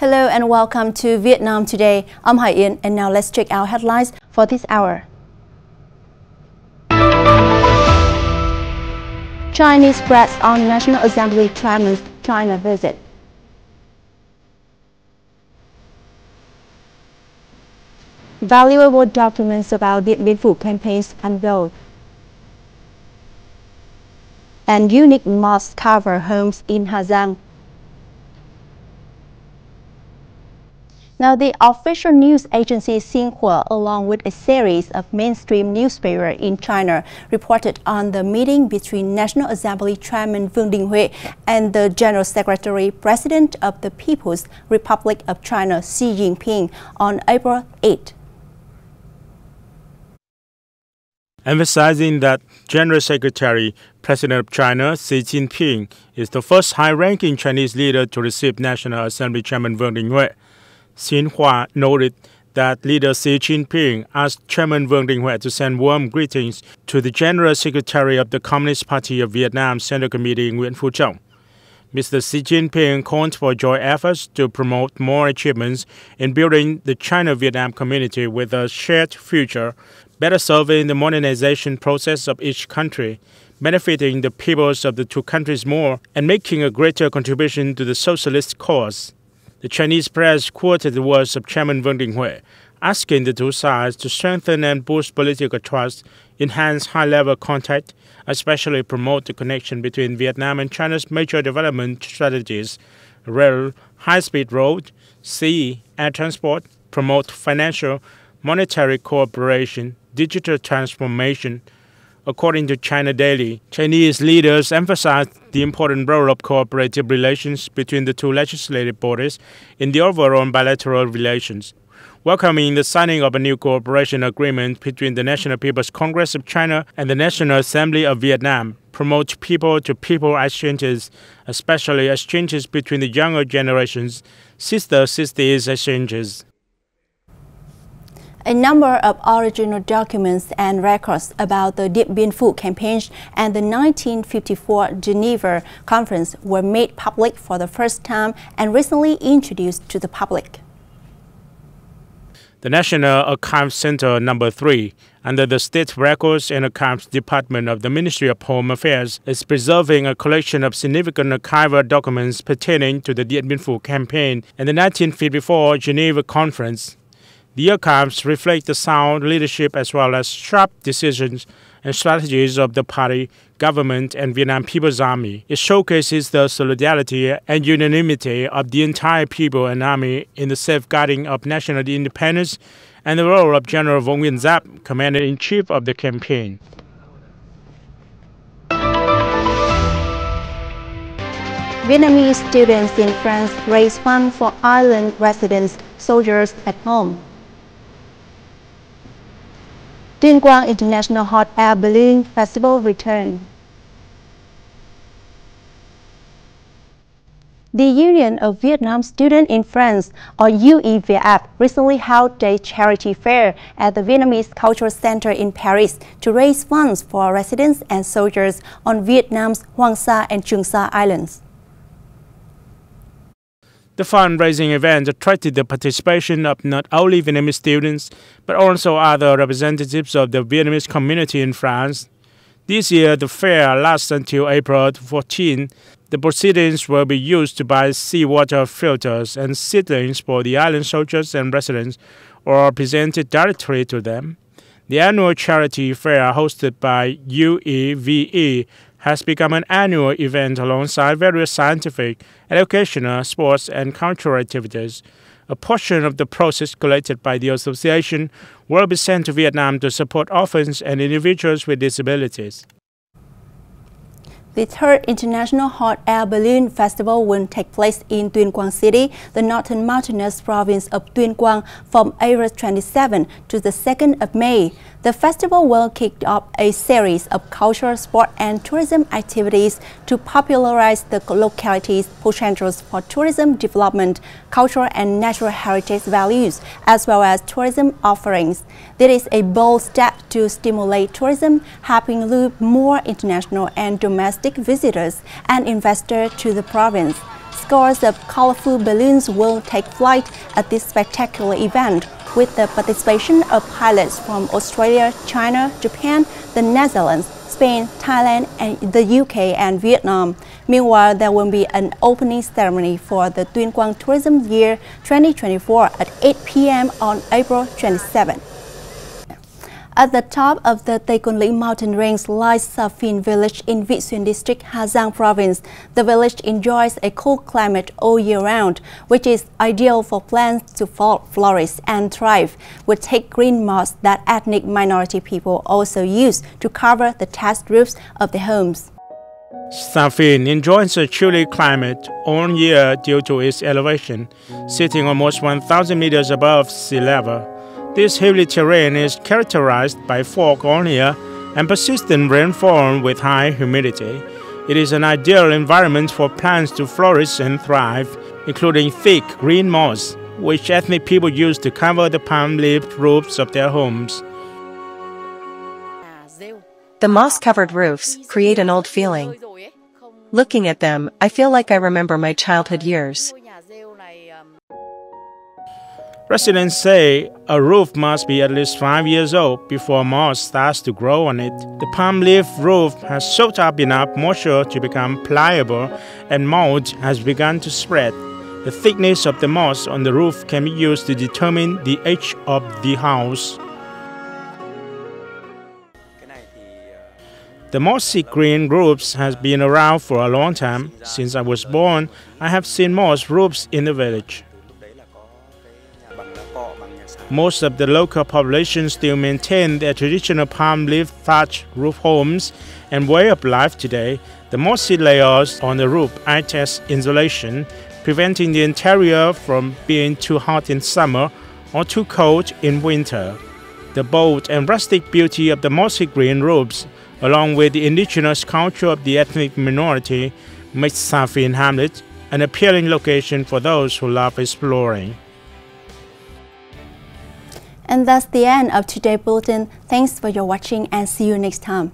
Hello and welcome to Vietnam Today. I'm Hải, and now let's check out headlines for this hour. Chinese press on National Assembly Chairman's China visit. Valuable documents about the Điện Biên Phủ campaigns unveiled. And unique mosque cover homes in Hà Giang. Now, the official news agency Xinhua, along with a series of mainstream newspapers in China, reported on the meeting between National Assembly Chairman Vương Đình Huệ and the General Secretary, President of the People's Republic of China, Xi Jinping, on April 8. Emphasizing that General Secretary, President of China, Xi Jinping, is the first high-ranking Chinese leader to receive National Assembly Chairman Vương Đình Huệ. Xinhua noted that leader Xi Jinping asked Chairman Vương Đình Huệ to send warm greetings to the General Secretary of the Communist Party of Vietnam Central Committee Nguyễn Phú Trọng. Mr. Xi Jinping called for joint efforts to promote more achievements in building the China-Vietnam community with a shared future, better serving the modernization process of each country, benefiting the peoples of the two countries more, and making a greater contribution to the socialist cause. The Chinese press quoted the words of Chairman Vương Đình Huệ, asking the two sides to strengthen and boost political trust, enhance high-level contact, especially promote the connection between Vietnam and China's major development strategies, rail, high-speed road, sea, air transport, promote financial, monetary cooperation, digital transformation. According to China Daily, Chinese leaders emphasized the important role of cooperative relations between the two legislative bodies in the overall bilateral relations, welcoming the signing of a new cooperation agreement between the National People's Congress of China and the National Assembly of Vietnam, promote people-to-people exchanges, especially exchanges between the younger generations, sister-sisters exchanges. A number of original documents and records about the Điện Biên Phủ campaigns and the 1954 Geneva Conference were made public for the first time and recently introduced to the public. The National Archives Center No. 3, under the State Records and Archives Department of the Ministry of Home Affairs, is preserving a collection of significant archival documents pertaining to the Điện Biên Phủ campaign and the 1954 Geneva Conference. The archives reflect the sound leadership as well as sharp decisions and strategies of the party, government, and Vietnam People's Army. It showcases the solidarity and unanimity of the entire people and army in the safeguarding of national independence and the role of General Vo Nguyen Giáp, Commander-in-Chief of the campaign. Vietnamese students in France raise funds for island residents, soldiers at home. Tuyên Quang International Hot Air Balloon Festival return. The Union of Vietnam Students in France, or UEVF, recently held a charity fair at the Vietnamese Cultural Center in Paris to raise funds for residents and soldiers on Vietnam's Hoàng Sa and Trường Sa Islands. The fundraising event attracted the participation of not only Vietnamese students, but also other representatives of the Vietnamese community in France. This year, the fair lasts until April 14. The proceedings will be used to buy seawater filters and seedlings for the island soldiers and residents, or presented directly to them. The annual charity fair hosted by UEVE has become an annual event alongside various scientific, educational, sports, and cultural activities. A portion of the proceeds collected by the association will be sent to Vietnam to support orphans and individuals with disabilities. The third International Hot Air Balloon Festival will take place in Tuyên Quang City, the northern mountainous province of Tuyên Quang, from April 27 to the 2nd of May. The festival will kick off a series of cultural, sport, and tourism activities to popularize the locality's potentials for tourism development, cultural and natural heritage values, as well as tourism offerings. This is a bold step to stimulate tourism, helping lure more international and domestic visitors and investors to the province. scores of colorful balloons will take flight at this spectacular event, with the participation of pilots from Australia, China, Japan, the Netherlands, Spain, Thailand, and the UK and Vietnam. Meanwhile, there will be an opening ceremony for the Tuyên Quang Tourism Year 2024 at 8 p.m. on April 27. At the top of the Tây Côn Lĩnh mountain range lies Sa Phiên village in Vị Xuyên district, Hà Giang province. The village enjoys a cool climate all year round, which is ideal for plants to flourish and thrive, with thick green moss that ethnic minority people also use to cover the thatched roofs of their homes. Sa Phiên enjoys a chilly climate all year due to its elevation, sitting almost 1,000 meters above sea level. This hilly terrain is characterized by fog all year and persistent rainfall with high humidity. It is an ideal environment for plants to flourish and thrive, including thick green moss, which ethnic people use to cover the palm-leaf roofs of their homes. The moss-covered roofs create an old feeling. Looking at them, I feel like I remember my childhood years. Residents say a roof must be at least 5 years old before moss starts to grow on it. The palm leaf roof has soaked up enough moisture to become pliable, and mold has begun to spread. The thickness of the moss on the roof can be used to determine the age of the house. The mossy green roofs has been around for a long time. Since I was born, I have seen moss roofs in the village. Most of the local population still maintain their traditional palm leaf thatch roof homes and way of life today. The mossy layers on the roof act as insulation, preventing the interior from being too hot in summer or too cold in winter. The bold and rustic beauty of the mossy green roofs, along with the indigenous culture of the ethnic minority, makes Sa Phiên Hamlet an appealing location for those who love exploring. And that's the end of today's bulletin. Thanks for your watching and see you next time.